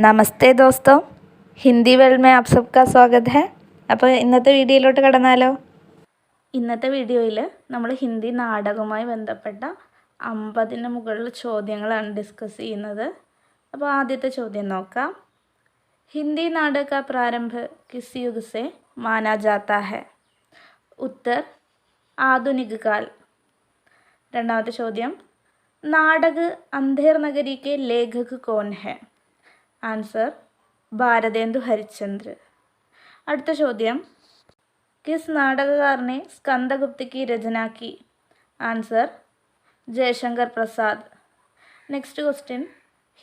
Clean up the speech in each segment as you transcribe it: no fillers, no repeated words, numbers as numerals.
നമസ്തേ ദോസ്തോ, Hindi world में आप सबका स्वागत है. അപ്പോൾ ഇന്നത്തെ വീഡിയോയിലോട്ട് കടന്നാലോ. ഇന്നത്തെ വീഡിയോയിൽ നമ്മൾ ഹിന്ദി നാടകവുമായി ബന്ധപ്പെട്ട 50-ന് മുകളിൽ ചോദ്യങ്ങളാണ് ഡിസ്കസ് ചെയ്യുന്നത്. അപ്പോൾ ആദ്യത്തെ ചോദ്യം നോക്കാം. ഹിന്ദി നാടക का प्रारंभ किस युग से माना जाता है? उत्तर आधुनिक काल. രണ്ടാമത്തെ ചോദ്യം, नाटक अंधेर नगरी के लेखक कौन है? आंसर भारतेंदु हरिश्चंद्र. അടുത്ത ചോദ്യം, किस नाटककार ने स्कंदगुप्त की रचना की? Answer Jaishankar Prasad. Next question,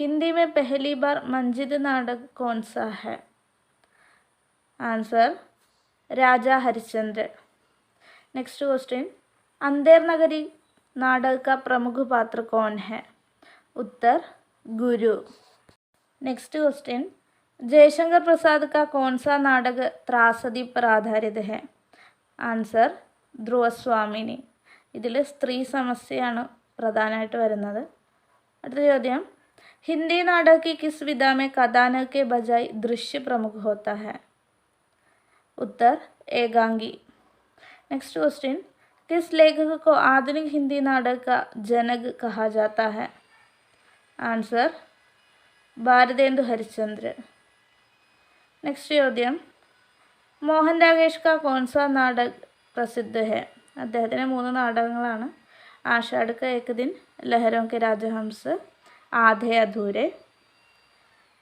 Hindi में पहली बार मंजित नाटक कौन सा है? आंसर राजा हरिश्चंद्र. नेक्स्ट क्वेश्चन, अंधेर नगरी नाटक का प्रमुख पात्र कौन है? उत्तर गुरु. नेक्स्ट क्वेश्चन, जयशंकर प्रसाद का कौन सा नाटक त्रासदी पर आधारित है? आंसर ധ്രുവസ്വാമിനി. ഇതിൽ സ്ത്രീ സമസ്യയാണ് പ്രധാനമായിട്ട് വരുന്നത്. അടുത്ത ചോദ്യം, हिंदी नाटक की किस विधा में कथानक के बजाय दृश्य प्रमुख होता है? उत्तर एकांगी. नेक्स्ट क्वेश्चन, किस लेखक को आधुनिक हिंदी नाटक का जनक कहा जाता है? आंसर भारतेंदु हरिश्चंद्र. नेक्स्ट ചോദ്യം, മോഹൻ രാകേഷ് का कौन सा नाटक प्रसिद्ध है? അദ്ദേഹത്തിന് 3 നാടകങ്ങളാണ്. ആഷാഢ का एक दिन, लहरों के राजहंस, आधे अधूरे.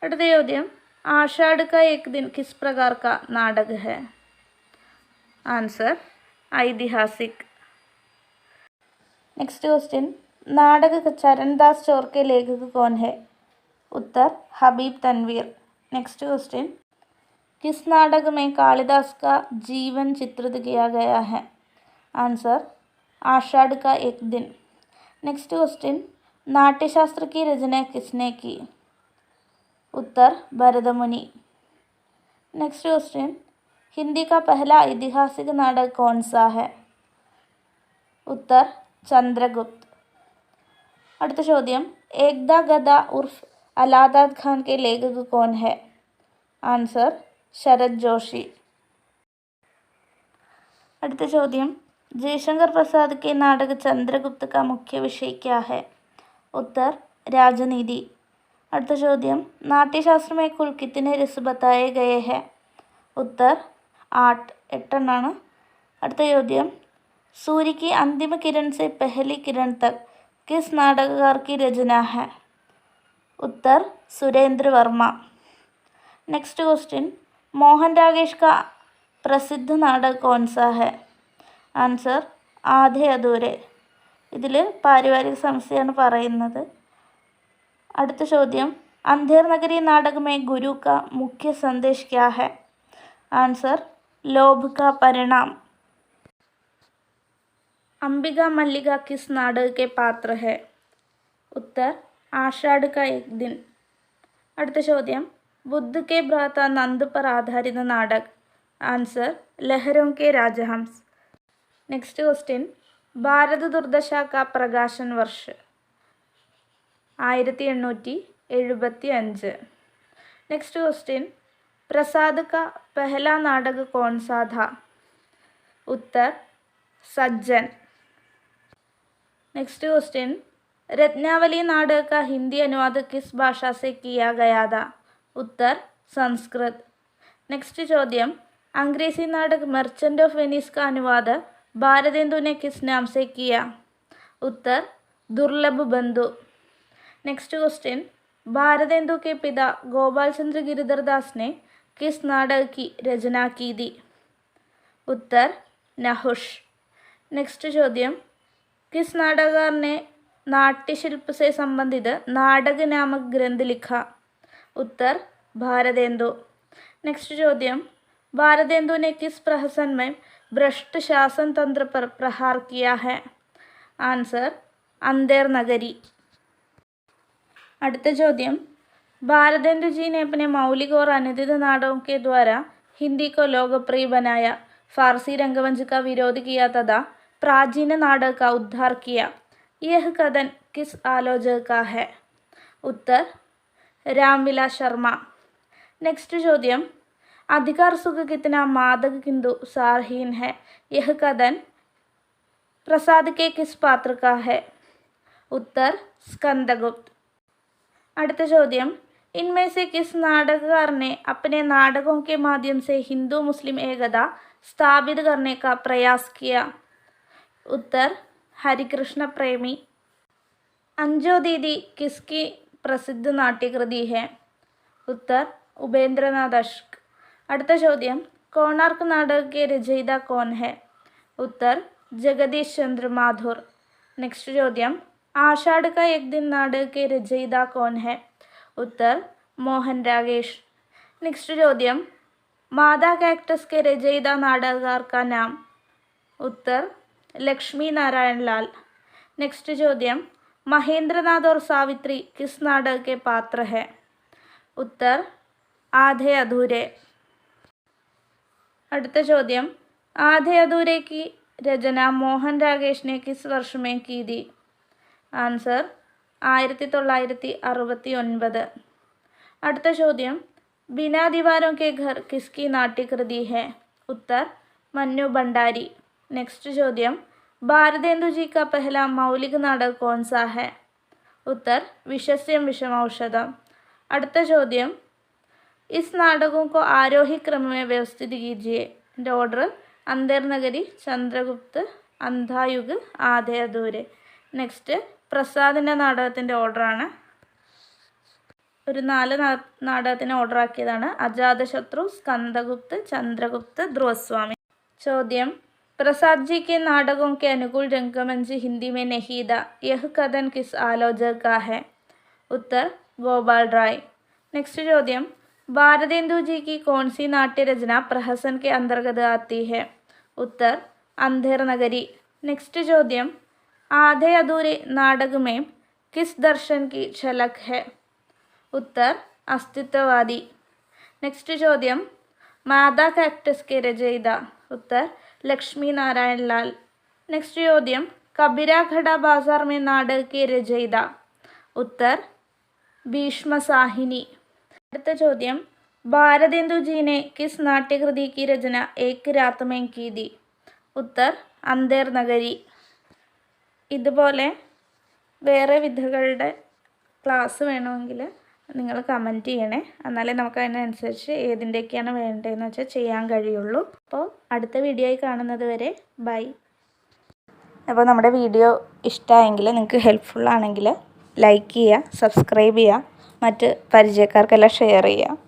അടുത്ത ചോദ്യം, आषाढ़ का एक दिन किस प्रकार का नाटक है? आंसर ऐतिहासिक. नेक्स्ट क्वेश्चन, नाटक चरणदास चोर के लेखक कौन है? उत्तर हबीब तनवीर. नेक्स्ट क्वेश्चन, किस नाटक में कालिदास का जीवन चित्रित किया गया है? आंसर आषाढ़ का एक दिन. नेक्स्ट क्वेश्चन, नाट्यशास्त्र की रचना किसने की? उत्तर भरतमुनि. नेक्स्ट क्वेश्चन, हिंदी का पहला ऐतिहासिक नाटक कौन सा है? उत्तर चंद्रगुप्त. അടുത്ത ചോദ്യം, एकदा गदा उर्फ अलाहाबाद खान के लेखक कौन है? आंसर शरद जोशी. അടുത്ത ചോദ്യം, जयशंकर प्रसाद के नाटक चंद्रगुप्त का मुख्य विषय क्या है? उत्तर राजनीति. അടുത്ത ചോദ്യം, नाट्यशास्त्र में कुल कितने रस बताए गए हैं? उत्तर 8 എട്ടെണ്ണാണ്. അടുത്ത ചോദ്യം, सूर्य की अंतिम किरण से पहली किरण तक किस नाटककार की रचना है? उत्तर सुरेंद्र वर्मा. नेक्स्ट क्वेश्चन, मोहन राकेश का प्रसिद्ध नाटक कौन सा है? आंसर आधे अधूरे. ഇതിൽ പാരിവാരിക സമസ്യയാണ് പറയുന്നത്. അടുത്ത ചോദ്യം, अंधेर नगरी नाटक में गुरु का मुख्य संदेश क्या है? आंसर लोभ का परिणाम. अंबिका मल्लिका किस नाटक के पात्र है? उत्तर आषाढ़ का एक दिन. അടുത്ത ചോദ്യം, बुद्ध के भ्राता नंद पर आधारित नाटक? आंसर लहरों के राजहंस. नेक्स्ट क्वेश्चन, भारत दुर्दशा का प्रकाशन वर्ष? 1875. नेक्स्ट क्वेश्चन, प्रसाद का पहला नाटक कौन सा था? उत्तर सज्जन. नेक्स्ट क्वेश्चन, रत्नावली नाटक का हिंदी अनुवाद किस भाषा से किया गया था? उत्तर संस्कृत. नेक्स्ट ചോദ്യം, अंग्रेजी नाटक मर्चेंट ऑफ वेनिस का अनुवाद भारतेंदु ने किस नाम से किया? उत्तर दुर्लभ बंधु. नेक्स्ट क्वेश्चन, भारतेंदु के पिता गोपाल चंद्र गिरिधर दास ने किस नाटक की रचना की थी? उत्तर नहुष. नेक्स्ट ചോദ്യം, किस नाटककार ने नाट्यशिल्प से संबंधित नाटक नामक ग्रंथ लिखा? उत्तर भारतेंदु. नेक्स्ट ചോദ്യം, भारतेंदु ने किस प्रहसन में भ्रष्ट शासन तंत्र पर प्रहार किया है? आंसर अंधेर नगरी. അടുത്ത ചോദ്യം, भारतेंदु जी ने अपने मौलिक और अनुदित नाटकों के द्वारा हिंदी को लोकप्रिय बनाया, फारसी रंगमंच का विरोध किया तथा प्राचीन नाटक का उद्धार किया. यह कथन किस आलोचक का है? उत्तर രാംവിലാസ് ശർമ്മ. നെക്സ്റ്റ് ചോദ്യം, അധികാർ സുഖ കിतना मादक किंतु सारहीन है, यह कथन प्रसाद के किस पात्र का है? उत्तर स्कंदगुप्त. അടുത്ത ചോദ്യം, इनमें से किस नाटककार ने अपने नाटकों के माध्यम से हिंदू मुस्लिम एकता स्थापित करने का प्रयास किया? उत्तर हरिकृष्ण प्रेमी. अंजो दीदी किसकी प्रसिद्ध नाट्यकृति है? उत्तर उपेंद्रनाथ अश्क. അടുത്ത ചോദ്യം, कोणार्क नाटक के रचयिता कौन है? उत्तर जगदीश चंद्र माथुर. नेक्स्ट ചോദ്യം, आषाढ़ का एक दिन नाटक के रचयिता कौन है? उत्तर मोहन रागेश. नेक्स्ट ചോദ്യം, मादा कैक्टस के रचयिता नाटककार का नाम? उत्तर लक्ष्मी नारायण लाल. नेक्स्ट ചോദ്യം, महेंद्रनाथ और सावित्री किस नाटक के पात्र है? उत्तर आधे अधूरे. അടുത്ത ചോദ്യം, आधे अधूरे की रचना मोहन रागेश ने किस वर्ष में की थी? आंसर 1969. അടുത്ത ചോദ്യം, बिना दीवारों के घर किसकी नाट्यकृति है? उत्तर मन्नू भंडारी. नेक्स्ट ചോദ്യം, भारतेंदु जी का पहला मौलिक नाटक कौन सा है? उत्तर विषस्यम विषमौषधम. അടുത്ത ചോദ്യം, इस नाटकों को आरोही क्रम में व्यवस्थित कीजिए. इन ऑर्डर अंधेर नगरी, चंद्रगुप्त, अंधायुग, आधे अधूरे. നെക്സ്റ്റ് പ്രസാദിൻ്റെ നാടകത്തിൻ്റെ ഓർഡറാണ്. ഒരു 4 നാടകത്തിന് ഓർഡർ ആക്കിയതാണ്. അജാതശത്രു, സ്കന്ദഗുപ്ത്, ചന്ദ്രഗുപ്ത്, ധ്രുവസ്വാമി. ചോദ്യം, प्रसाद जी के नाटकों के अनुकूल रंगमंच हिंदी में नहीं था, यह कथन किस आलोचक का है? उत्तर गोपाल राय. नेक्स्ट ചോദ്യം, भारतेंदु जी की कौन सी नाट्य रचना प्रहसन के अंतर्गत आती है? उत्तर अंधेर नगरी. नेक्स्ट ചോദ്യം, आधे अधूरे नाटक में किस दर्शन की झलक है? उत्तर अस्तित्ववादी. नेक्स्ट ചോദ്യം, मादा कैक्टस के रचयिता? उत्तर लक्ष्मी नारायण लाल. नेक्स्ट ചോദ്യം, कबीरा खड़ा बाजार में नाटक के रचयिता? उत्तर भीष्म साहिनी. അടുത്ത ചോദ്യം, भारतेंदु जी ने किस नाट्यकृति की रचना एक रात में की थी? उत्तर अंधेर नगरी. ഇതുപോലെ വേറെ വിധകളുടെ ക്ലാസ് വേണമെങ്കിൽ നിങ്ങൾ കമൻറ്റ് ചെയ്യണേ. എന്നാലേ നമുക്ക് അതിനനുസരിച്ച് ഏതിൻ്റെയൊക്കെയാണ് വേണ്ടതെന്ന് വെച്ചാൽ ചെയ്യാൻ കഴിയുള്ളൂ. അപ്പോൾ അടുത്ത വീഡിയോയിൽ കാണുന്നത് വരെ ബൈ. അപ്പോൾ നമ്മുടെ വീഡിയോ ഇഷ്ടമായെങ്കിൽ, നിങ്ങൾക്ക് ഹെൽപ്ഫുൾ ആണെങ്കിൽ ലൈക്ക് ചെയ്യുക, സബ്സ്ക്രൈബ് ചെയ്യുക, മറ്റ് പരിചയക്കാർക്കെല്ലാം ഷെയർ ചെയ്യുക.